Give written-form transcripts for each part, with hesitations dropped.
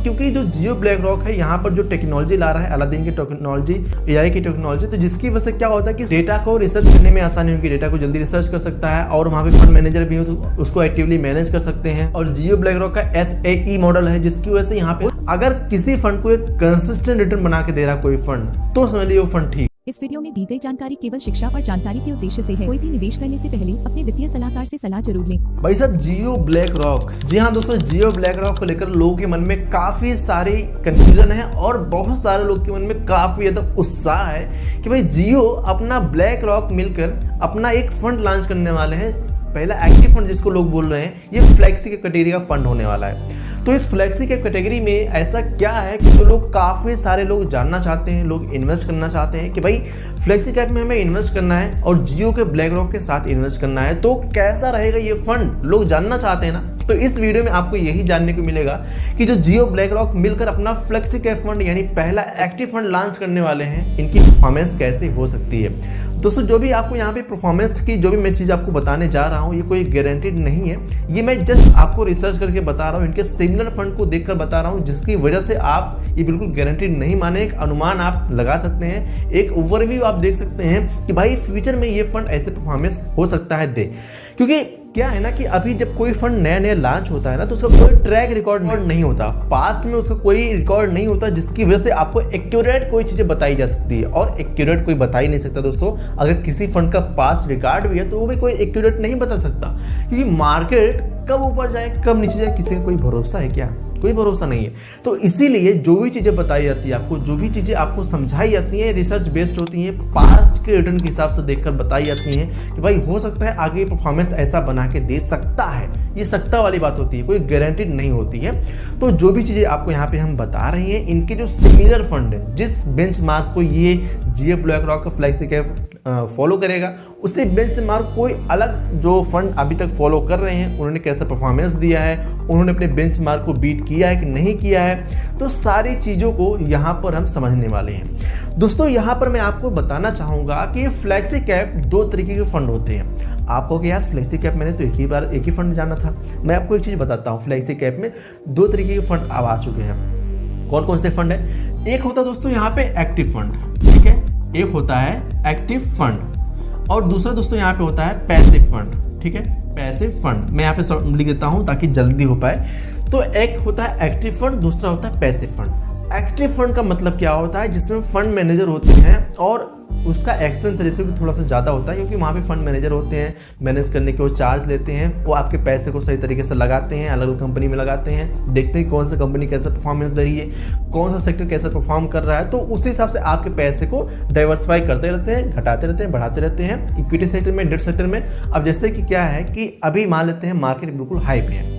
क्योंकि जो जियो black rock है यहाँ पर जो टेक्नोलॉजी ला रहा है, अलादीन की टेक्नोलॉजी, एआई की टेक्नोलॉजी, तो जिसकी वजह से क्या होता है कि डेटा को रिसर्च करने में आसानी होगी, डेटा को जल्दी रिसर्च कर सकता है और वहाँ पे फंड मैनेजर भी हो तो उसको एक्टिवली मैनेज कर सकते हैं। और जियो ब्लैक रॉक का SAE मॉडल है, जिसकी वजह से यहाँ पे अगर किसी फंड को एक कंसिस्टेंट रिटर्न बना के दे रहा कोई फंड तो समझ लीजिए वो फंड ठीक। इस वीडियो में दी गई जानकारी केवल शिक्षा और जानकारी के उद्देश्य से है। कोई भी निवेश करने से पहले अपने वित्तीय सलाहकार से सलाह जरूर लें। भाई साहब, जियो ब्लैक रॉक, जी हाँ दोस्तों, जियो ब्लैक रॉक को लेकर लोगों के मन में काफी सारी कंफ्यूजन है और बहुत सारे लोग के मन में काफी ज्यादा उत्साह है कि भाई जियो अपना ब्लैक रॉक मिलकर अपना एक फंड लॉन्च करने वाले हैं। पहला एक्टिव फंड जिसको लोग बोल रहे हैं, ये फ्लेक्सी कैटेगरी का फंड होने वाला है। तो इस फ्लेक्सी कैप कैटेगरी में ऐसा क्या है कि जो लोग, काफ़ी सारे लोग जानना चाहते हैं, लोग इन्वेस्ट करना चाहते हैं कि भाई फ्लेक्सी कैप में हमें इन्वेस्ट करना है और जियो के ब्लैक रॉक के साथ इन्वेस्ट करना है, तो कैसा रहेगा ये फंड, लोग जानना चाहते हैं ना। तो इस वीडियो में आपको यही जानने को मिलेगा कि जो जियो ब्लैक रॉक मिलकर अपना फ्लेक्सी कैप फंड यानी पहला एक्टिव फंड लॉन्च करने वाले हैं, इनकी परफॉर्मेंस कैसे हो सकती है। दोस्तों, जो भी आपको यहाँ पे परफॉर्मेंस की जो भी मैं चीज़ आपको बताने जा रहा हूँ, ये कोई गारंटीड नहीं है, ये मैं जस्ट आपको रिसर्च करके बता रहा हूँ, इनके सिमिलर फंड को देखकर बता रहा हूँ, जिसकी वजह से आप ये बिल्कुल गारंटीड नहीं माने, एक अनुमान आप लगा सकते हैं, एक ओवरव्यू आप देख सकते हैं कि भाई फ्यूचर में ये फंड ऐसे परफॉर्मेंस हो सकता है दे। क्योंकि क्या है ना कि अभी जब कोई फंड नया नया लॉन्च होता है ना, तो उसका कोई ट्रैक रिकॉर्ड नहीं होता, पास्ट में उसका कोई रिकॉर्ड नहीं होता, जिसकी वजह से आपको एक्यूरेट कोई चीज़ें बताई जा सकती है। और एक्यूरेट कोई बता ही नहीं सकता दोस्तों, अगर किसी फंड का पास्ट रिकॉर्ड भी है तो वो भी कोई एक्यूरेट नहीं बता सकता, क्योंकि मार्केट कब ऊपर जाए कब नीचे जाए किसी का कोई भरोसा है क्या? कोई भरोसा नहीं है। तो इसीलिए जो भी चीज़ें बताई जाती है आपको, जो भी चीज़ें आपको समझाई जाती हैं, रिसर्च बेस्ड होती हैं, पास्ट के रिटर्न के हिसाब से देखकर बताई जाती हैं कि भाई हो सकता है आगे परफॉर्मेंस ऐसा बना के दे सकता है। ये सकता वाली बात होती है, कोई गारंटीड नहीं होती है। तो जो भी चीज़ें आपको यहाँ पे हम बता रहे हैं, इनके जो सिमिलर फंड है, जिस बेंचमार्क को ये जियो ब्लैक रॉक का फ्लेक्सी कैप फॉलो करेगा, उससे बेंचमार्क कोई अलग जो फंड अभी तक फॉलो कर रहे हैं, उन्होंने कैसा परफॉर्मेंस दिया है, उन्होंने अपने बेंचमार्क को बीट किया है कि नहीं किया है, तो सारी चीज़ों को यहाँ पर हम समझने वाले हैं। दोस्तों, यहाँ पर मैं आपको बताना चाहूँगा कि फ्लेक्सी कैप दो तरीके के फंड होते हैं। आपको कि यार फ्लेक्सी कैप मैंने तो एक ही फंड जाना था, मैं आपको एक चीज़ बताता हूँ। फ्लेक्सी कैप में दो तरीके के फंड अब आ चुके हैं। कौन कौन से फंड है? एक होता है दोस्तों यहाँ पे एक्टिव फंड, ठीक है, एक होता है एक्टिव फंड और दूसरा दोस्तों यहाँ पे होता है पैसिव फंड, ठीक है, पैसिव फंड। मैं यहाँ पे लिख देता हूँ ताकि जल्दी हो पाए। तो एक होता है एक्टिव फंड, दूसरा होता है पैसिव फंड। एक्टिव फंड का मतलब क्या होता है? जिसमें फंड मैनेजर होते हैं और उसका एक्सपेंस रेशियो भी थोड़ा सा ज़्यादा होता है, क्योंकि वहाँ पे फंड मैनेजर होते हैं, मैनेज करने के वो चार्ज लेते हैं, वो आपके पैसे को सही तरीके से लगाते हैं, अलग अलग कंपनी में लगाते हैं, देखते हैं कौन सा कंपनी कैसा परफॉर्मेंस दे रही है, कौन सा सेक्टर कैसा परफॉर्म कर रहा है, तो उसी हिसाब से आपके पैसे को डाइवर्सिफाई करते रहते हैं, घटाते रहते हैं, बढ़ाते रहते हैं, इक्विटी सेक्टर में, डेट सेक्टर में। अब जैसे कि क्या है कि अभी मान लेते हैं मार्केट बिल्कुल हाई पे है,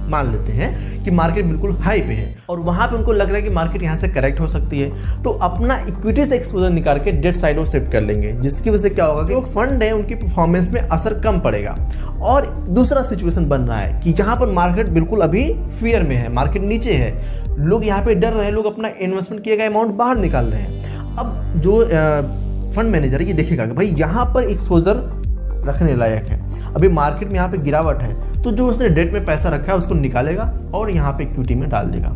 मान लेते हैं कि मार्केट बिल्कुल हाई पे है और वहां पे उनको लग रहा है कि मार्केट यहां से करेक्ट हो सकती है, तो अपना इक्विटी से एक्सपोजर निकाल के डेट साइड और शिफ्ट कर लेंगे, जिसकी वजह से क्या होगा कि वो फंड है उनकी परफॉर्मेंस में असर कम पड़ेगा। और दूसरा सिचुएशन बन रहा है कि जहां पर मार्केट बिल्कुल अभी फियर में है, मार्केट नीचे है, लोग यहाँ पे डर रहे हैं, लोग अपना इन्वेस्टमेंट किया गया अमाउंट बाहर निकाल रहे हैं। अब जो फंड मैनेजर है ये देखेगा कि भाई यहाँ पर एक्सपोजर रखने लायक है, अभी मार्केट में यहाँ पे गिरावट है, तो जो उसने डेट में पैसा रखा है उसको निकालेगा और यहाँ पे इक्विटी में डाल देगा।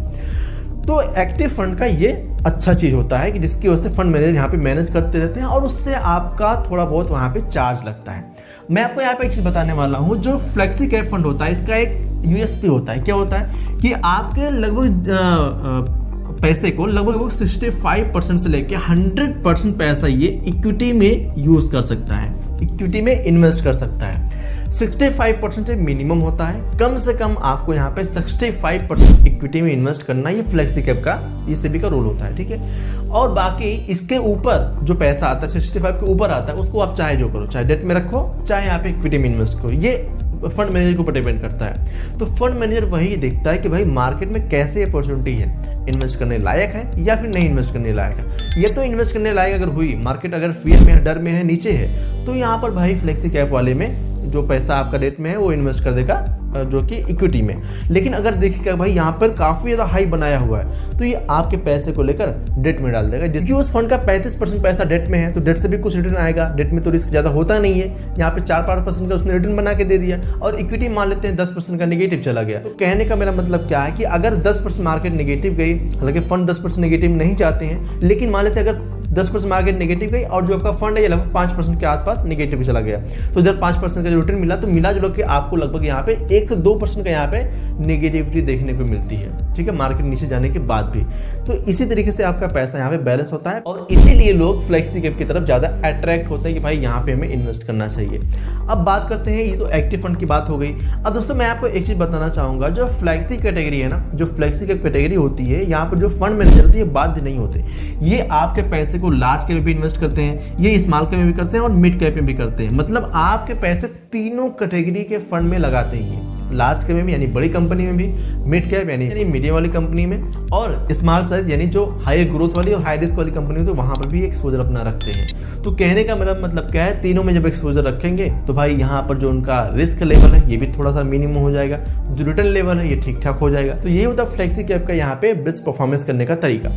तो एक्टिव फंड का ये अच्छा चीज़ होता है कि जिसकी वजह से फंड मैनेजर यहाँ पे मैनेज करते रहते हैं और उससे आपका थोड़ा बहुत वहाँ पे चार्ज लगता है। मैं आपको यहाँ पे एक चीज़ बताने वाला हूँ, जो फ्लेक्सी कैप फंड होता है इसका एक USP होता है। क्या होता है कि आपके लगभग पैसे को लगभग 65% से लेकर 100% पैसा ये इक्विटी में यूज़ कर सकता है, इक्विटी में इन्वेस्ट कर सकता है। 65% मिनिमम होता है, कम से कम आपको यहाँ पे 65% इक्विटी में इन्वेस्ट करना, ये फ्लेक्सी कैप का, ये सेबी का रूल होता है, ठीक है। और बाकी इसके ऊपर जो पैसा आता है 65 के ऊपर आता है, उसको आप चाहे जो करो, चाहे डेट में रखो, चाहे यहाँ पे इक्विटी में इन्वेस्ट करो, ये फंड मैनेजर के ऊपर डिपेंड करता है। तो फंड मैनेजर वही देखता है कि भाई मार्केट में कैसे अपॉर्चुनिटी है, इन्वेस्ट करने लायक है या फिर नहीं इन्वेस्ट करने लायक है। ये तो इन्वेस्ट करने लायक अगर हुई, मार्केट अगर फियर में है, डर में है, नीचे है, तो यहाँ पर भाई फ्लेक्सी कैप वाले में जो पैसा आपका रेट में है वो इन्वेस्ट कर देगा जो कि इक्विटी में। लेकिन अगर देखिएगा भाई यहाँ पर काफ़ी ज़्यादा हाई बनाया हुआ है, तो ये आपके पैसे को लेकर डेट में डाल देगा, जिसकी उस फंड का 35% पैसा डेट में है, तो डेट से भी कुछ रिटर्न आएगा। डेट में तो रिस्क ज़्यादा होता नहीं है, यहाँ पे 4-5% का उसने रिटर्न बना के दे दिया। और इक्विटी मान लेते हैं 10% का नेगेटिव चला गया। तो कहने का मेरा मतलब क्या है कि अगर 10% मार्केट नेगेटिव गई, हालांकि फंड 10% नेगेटिव नहीं चाहते हैं, लेकिन मान लेते हैं अगर 10% मार्केट नेगेटिव गई और जो आपका फंड है ये लगभग 5% के आसपास नेगेटिव चला गया, तो इधर 5% का जो रिटर्न मिला, तो मिला जुला के आपको लगभग यहाँ पे 1 से 2% का यहाँ पे नेगेटिविटी देखने को मिलती है, ठीक है, मार्केट नीचे जाने के बाद भी। तो इसी तरीके से आपका पैसा यहाँ पे बैलेंस होता है और इसीलिए लोग फ्लेक्सी कैप की तरफ ज़्यादा अट्रैक्ट होते हैं कि भाई यहाँ पे हमें इन्वेस्ट करना चाहिए। अब बात करते हैं, ये तो एक्टिव फंड की बात हो गई। अब दोस्तों मैं आपको एक चीज़ बताना चाहूँगा, जो फ्लेक्सी कैटेगरी है ना, जो फ्लेक्सी कैप कैटेगरी होती है, यहाँ पर जो फंड मैनेजर होती है ये बाध्य नहीं होते। ये आपके पैसे को लार्ज कैप में भी इन्वेस्ट करते हैं, ये स्मॉल कैप में भी करते हैं और मिड कैप में भी करते हैं। मतलब आपके पैसे तीनों कैटेगरी के फंड में लगाते हैं, लार्ज कैप में भी यानी बड़ी कंपनी में भी, मिड कैप यानी मीडियम वाली कंपनी में, और स्मॉल साइज यानी जो हाई ग्रोथ वाली और हाई रिस्क वाली कंपनी तो वहां पर भी एक्सपोजर अपना रखते हैं। तो कहने का मेरा मतलब क्या है, तीनों में जब एक्सपोजर रखेंगे तो भाई यहाँ पर जो उनका रिस्क लेवल है ये भी थोड़ा सा मिनिमम हो जाएगा, जो रिटर्न लेवल है ये ठीक ठाक हो जाएगा। तो ये होता है फ्लेक्सी कैप का यहाँ पे बेस्ट परफॉर्मेंस करने का तरीका।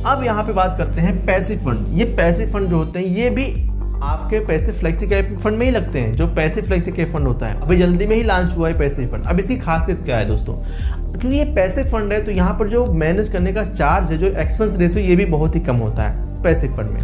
अब यहाँ पे बात करते हैं पैसिव फंड। ये पैसिव फंड जो होते हैं ये भी आपके पैसे फ्लेक्सी कैप फंड में ही लगते हैं, जो पैसे फ्लेक्सी कैप फंड होता है। अभी जल्दी में ही लॉन्च हुआ है पैसे फंड। अब इसकी खासियत क्या है दोस्तों, क्योंकि ये पैसे फंड है तो यहाँ पर जो मैनेज करने का चार्ज है, जो एक्सपेंस रेशियो, ये भी बहुत ही कम होता है। पैसे फंड में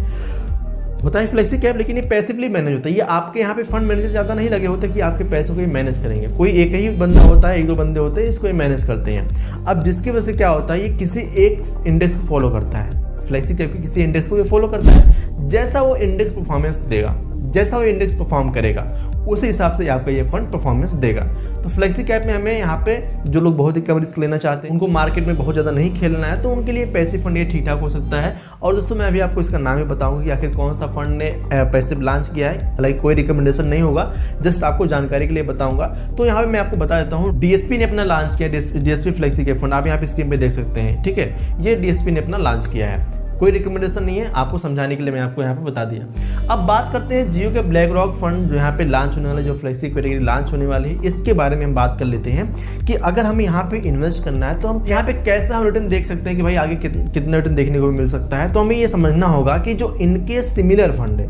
होता है फ्लेक्सी कैप, लेकिन ये पैसिवली मैनेज होता है। ये आपके यहाँ पे फंड मैनेजर ज़्यादा नहीं लगे होते कि आपके पैसों को ये मैनेज करेंगे। कोई एक ही बंदा होता है, 1-2 बंदे होते हैं, इसको ये मैनेज करते हैं। अब जिसकी वजह से क्या होता है, ये किसी एक इंडेक्स को फॉलो करता है। फ्लेक्सी कैप के किसी इंडेक्स को ये फॉलो करता है, जैसा वो इंडेक्स परफॉर्मेंस देगा, जैसा वो इंडेक्स परफॉर्म करेगा उसी हिसाब से आपका ये फंड परफॉर्मेंस देगा। तो फ्लेक्सी कैप में हमें यहाँ पे जो लोग बहुत ही कम रिस्क लेना चाहते हैं, उनको मार्केट में बहुत ज़्यादा नहीं खेलना है, तो उनके लिए पैसिव फंड ये ठीक ठाक हो सकता है। और दोस्तों मैं अभी आपको इसका नाम ही बताऊंगा कि आखिर कौन सा फंड ने पैसिव लॉन्च किया है। हालांकि कोई रिकमेंडेशन नहीं होगा, जस्ट आपको जानकारी के लिए बताऊंगा। तो यहाँ पे मैं आपको बता देता हूँ, डीएसपी ने अपना लॉन्च किया, डीएसपी फ्लेक्सी कैप फंड। आप यहाँ पे स्क्रीन पे देख सकते हैं, ठीक है, ये डीएसपी ने अपना लॉन्च किया है। कोई रिकमेंडेशन नहीं है, आपको समझाने के लिए मैं आपको यहाँ पे बता दिया। अब बात करते हैं जियो के ब्लैक रॉक फंड जो यहाँ पे लॉन्च होने वाला, जो फ्लेक्सी कैटेगरी लॉन्च होने वाली है, इसके बारे में हम बात कर लेते हैं कि अगर हमें यहाँ पे इन्वेस्ट करना है तो हम यहाँ पे कैसा हम रिटर्न देख सकते हैं कि भाई आगे कितना रिटर्न देखने को मिल सकता है। तो हमें ये समझना होगा कि जो इनके सिमिलर फंड है,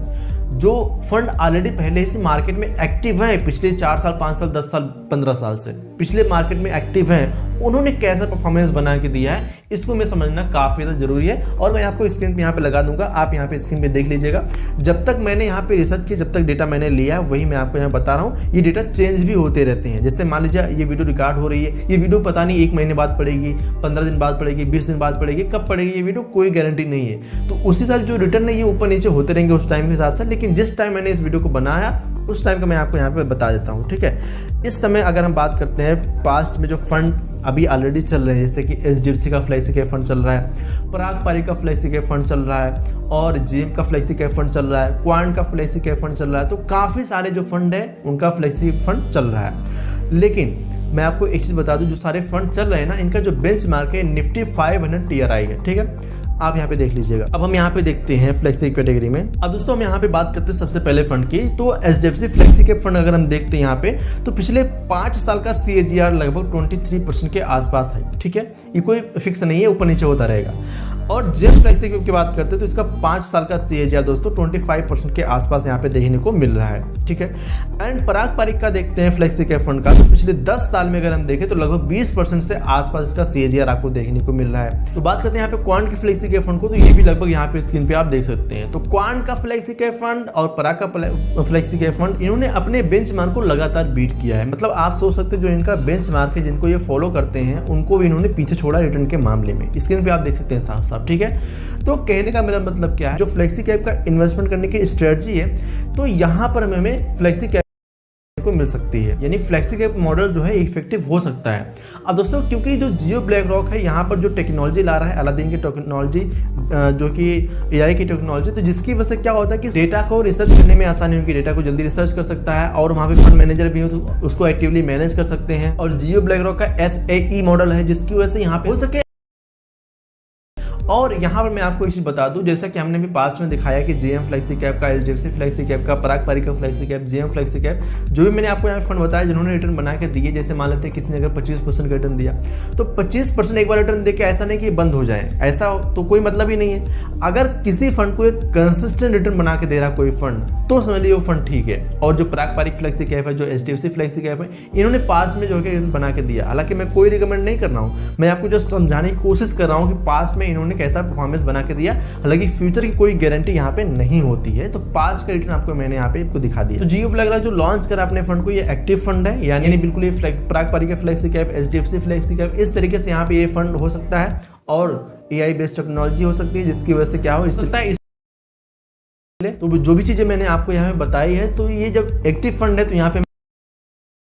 जो फंड ऑलरेडी पहले से मार्केट में एक्टिव है, पिछले 4 साल 5 साल 10 साल 15 साल से पिछले मार्केट में एक्टिव है, उन्होंने कैसा परफॉर्मेंस बना के दिया है, इसको मैं समझना काफ़ी ज़्यादा जरूरी है। और मैं आपको स्क्रीन पे यहाँ पे लगा दूंगा, आप यहाँ पे स्क्रीन पे देख लीजिएगा। जब तक मैंने यहाँ पे रिसर्च की, जब तक डेटा मैंने लिया है, वही मैं आपको यहाँ बता रहा हूँ। ये डेटा चेंज भी होते रहते हैं। जैसे मान लीजिए ये वीडियो रिकॉर्ड हो रही है, ये वीडियो पता नहीं 1 महीने बाद पड़ेगी, 15 दिन बाद पड़ेगी, 20 दिन बाद पड़ेगी, कब पड़ेगी ये वीडियो कोई गारंटी नहीं है। तो उसी साल जो रिटर्न है ये ऊपर नीचे होते रहेंगे उस टाइम के हिसाब से। लेकिन जिस टाइम मैंने इस वीडियो को बनाया उस टाइम का मैं आपको यहाँ पे बता देता हूँ, ठीक है। इस समय अगर हम बात करते हैं पास्ट में जो फंड अभी ऑलरेडी चल रहे हैं, जैसे कि एचडीएफसी का फ्लेक्सी कैप फंड चल रहा है, पराग पारी का फ्लेक्सी कैप फंड चल रहा है, और जेम का फ्लेक्सी कैप फंड चल रहा है, क्वांट का फ्लेक्सी कैप फंड चल रहा है। तो काफ़ी सारे जो फंड है उनका फ्लेक्सी फंड चल रहा है। लेकिन मैं आपको एक चीज़ बता दूं, जो सारे फंड चल रहे हैं ना, इनका जो बेंचमार्क है निफ्टी 500 TRI है, ठीक है। आप यहाँ पे देख लीजिएगा। अब हम यहाँ पे देखते हैं फ्लेक्सी कैटेगरी में। अब दोस्तों हम यहाँ पे बात करते हैं सबसे पहले फंड की। तो एचडीएफसी फ्लेक्सी कैप फंड अगर हम देखते हैं यहाँ पे, तो पिछले 5 साल का CAGR लगभग 23% के आसपास है, ठीक है। ये कोई फिक्स नहीं है, ऊपर नीचे होता रहेगा। और जेम फ्लेक्सी कैप की बात करते हैं तो इसका 5 साल का CAGR दोस्तों 25% के आसपास यहाँ पे देखने को मिल रहा है, ठीक है। एंड पराग पारिक का देखते हैं फ्लेक्सी कैप फंड का, तो पिछले 10 साल में अगर हम देखें तो लगभग 20% से आसपास इसका CAGR आपको देखने को मिल रहा है। तो बात करते हैं यहाँ पे क्वांट की फ्लेक्सी कैप फंड को, तो ये भी लगभग यहाँ पे स्क्रीन पे आप देख सकते हैं। तो क्वांट का फ्लेक्सी कैप फंड और पराग का फ्लेक्सी कैप फंड, इन्होंने अपने बेंचमार्क को लगातार बीट किया है। मतलब आप सोच सकते हैं जो इनका बेंचमार्क है, जिनको ये फॉलो करते हैं, उनको भी इन्होंने पीछे छोड़ा रिटर्न के मामले में। स्क्रीन पे आप देख सकते हैं साफ साफ, ठीक है। तो कहने का मेरा मतलब क्या है, जो फ्लेक्सी कैप का इन्वेस्टमेंट करने की स्ट्रेटजी है, तो यहाँ पर हमें फ्लेक्सी कैप को मिल सकती है, यानी फ्लेक्सी कैप मॉडल जो है इफेक्टिव हो सकता है। अब दोस्तों क्योंकि जो जियो ब्लैक रॉक है यहाँ पर जो टेक्नोलॉजी ला रहा है, अलादीन की टेक्नोलॉजी, जो कि AI की टेक्नोलॉजी, तो जिसकी वजह से क्या होता है कि डेटा को रिसर्च करने में आसानी होगी, डेटा को जल्दी रिसर्च कर सकता है, और वहाँ पे फंड मैनेजर भी हो तो उसको एक्टिवली मैनेज कर सकते हैं। और जियो ब्लैक रॉक का SAE मॉडल है, जिसकी वजह से यहाँ पे हो सके और यहाँ पर मैं आपको एक चीज बता दूं, जैसा कि हमने भी पास में दिखाया कि जेएम फ्लेक्सी कैप का, एचडीएफसी फ्लेक्सी कैप का, Parag Parikh flexi cap, JM flexi cap, जो भी मैंने आपको यहाँ फंड बताया जिन्होंने रिटर्न बना के दिए, जैसे मान लेते हैं किसी ने अगर 25% का रिटर्न दिया तो 25% एक बार रिटर्न देके ऐसा नहीं कि बंद हो जाए, ऐसा तो कोई मतलब ही नहीं है। अगर किसी फंड को एक कंसिस्टेंट रिटर्न बना के दे रहा कोई फंड तो समझ लीजिए वो फंड ठीक है। और जो पराग पारिक फ्लेक्सी कैप है, जो एचडीएफसी फ्लेक्सी कैप है, इन्होंने पास में जो है रिटर्न बना के दिया। हालांकि मैं कोई रिकमेंड नहीं कर रहा हूँ, मैं आपको जो समझाने की कोशिश कर रहा हूँ कि पास में इन्होंने कैसा परफॉर्मेंस बना के दिया। हालांकि फ्यूचर की कोई गारंटी यहाँ पे नहीं होती है, तो पास का रिटर्न आपको मैंने यहाँ पे आपको दिखा दिया। तो जियो ब्लैक रॉक जो लॉन्च करा अपने फंड को, ये एक्टिव फंड है, यानी बिल्कुल ये Parag Parikh flexi cap, HDFC flexi cap, इस तरीके से यहाँ पे ये फंड हो सकता है। और एआई बेस्ड टेक्नोलॉजी हो सकती है, जिसकी वजह से क्या हो सकता है। तो जो भी चीजें मैंने आपको यहाँ पे बताई है, तो ये जब एक्टिव फंड है तो यहाँ पे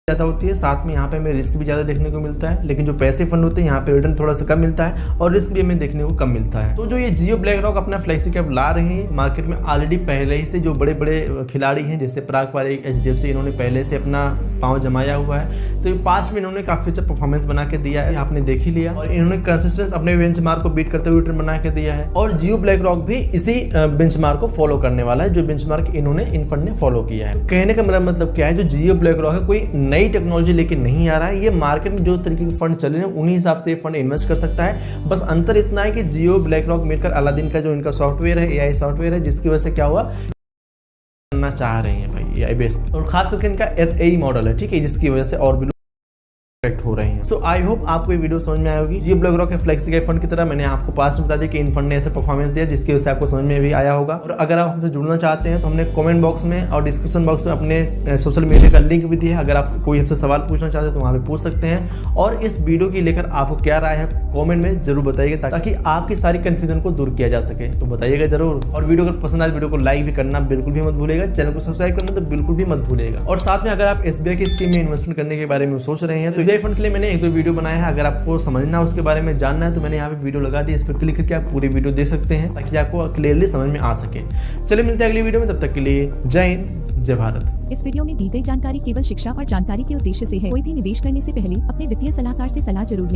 ज्यादा होती है, साथ में यहाँ पे हमें रिस्क भी ज्यादा देखने को मिलता है। लेकिन जो पैसे फंड होते हैं यहाँ पे रिटर्न थोड़ा सा कम मिलता है और रिस्क भी हमें देखने को कम मिलता है। तो जो ये जियो ब्लैक रॉक अपना फ्लेक्सी कैप ला रहे हैं मार्केट में, ऑलरेडी पहले ही से जो बड़े बड़े खिलाड़ी हैं जैसे पराग पारिक, एचडीएफसी, इन्होंने पहले से अपना पाँव जमाया हुआ है। तो पास में इन्होंने काफी अच्छा परफॉर्मेंस बना के दिया है, आपने देख ही लिया। और इन्होंने कंसिस्टेंस अपने बेंचमार्क को बीट करते हुए रिटर्न बना के दिया है। और जियो ब्लैक रॉक भी इसी बेंचमार्क को फॉलो करने वाला है, जो बेंचमार्क इन्होंने इन फंड ने फॉलो किया है। कहने का मेरा मतलब क्या है, जो जियो ब्लैक रॉक है कोई नई टेक्नोलॉजी लेके नहीं आ रहा है। ये मार्केट में जो तरीके के फंड चले हैं उन्हीं हिसाब से ये फंड इन्वेस्ट कर सकता है। बस अंतर इतना है कि जियो ब्लैक रॉक मिलकर अलादीन का जो इनका सॉफ्टवेयर है, एआई सॉफ्टवेयर है, जिसकी वजह से क्या हुआ करना चाह रहे हैं भाई एआई बेस्ड, और खास करके इनका एसएई मॉडल है, ठीक है, जिसकी वजह से और भी हो रहे हैं। सो आई होप आपको ये वीडियो समझ में आई होगी। जियो ब्लैक रॉक के फ्लेक्सी कैप फंड की तरह मैंने आपको पास में बता दिया कि इन फंड ने ऐसे परफॉर्मेंस दिया जिसकी वजह से आपको समझ में भी आया होगा। और अगर आप हमसे जुड़ना चाहते हैं तो हमने कमेंट बॉक्स में और डिस्क्रिप्शन बॉक्स में अपने सोशल मीडिया का लिंक भी दिया है। अगर आप कोई हमसे सवाल पूछना चाहते हैं तो वहाँ पे पूछ सकते हैं। और इस वीडियो की लेकर आपको क्या राय है कॉमेंट में जरूर बताइएगा, ताकि आपकी सारी कंफ्यूजन को दूर किया जा सके। तो बताइएगा जरूर। और वीडियो अगर पसंद आए वीडियो को लाइक भी करना बिल्कुल भी मत भूलेगा, चैनल को सब्सक्राइब करना तो बिल्कुल भी मत भूलेगा। और साथ में अगर आप एसबीआई की स्कीम में इन्वेस्टमेंट करने के बारे में सोच रहे हैं तो एसबीआई फंड के लिए मैंने एक दो वीडियो बनाया है। अगर आपको समझना उसके बारे में जानना है तो मैंने यहाँ पे वीडियो लगा दी, इस पर क्लिक करके आप पूरी वीडियो देख सकते हैं ताकि आपको क्लियरली समझ में आ सके। चलिए मिलते हैं अगली वीडियो में, तब तक के लिए जय हिंद, जय भारत। इस वीडियो में दी गई जानकारी केवल शिक्षा और जानकारी के उद्देश्य से है। कोई भी निवेश करने से पहले अपने वित्तीय सलाहकार से सलाह जरूर लें।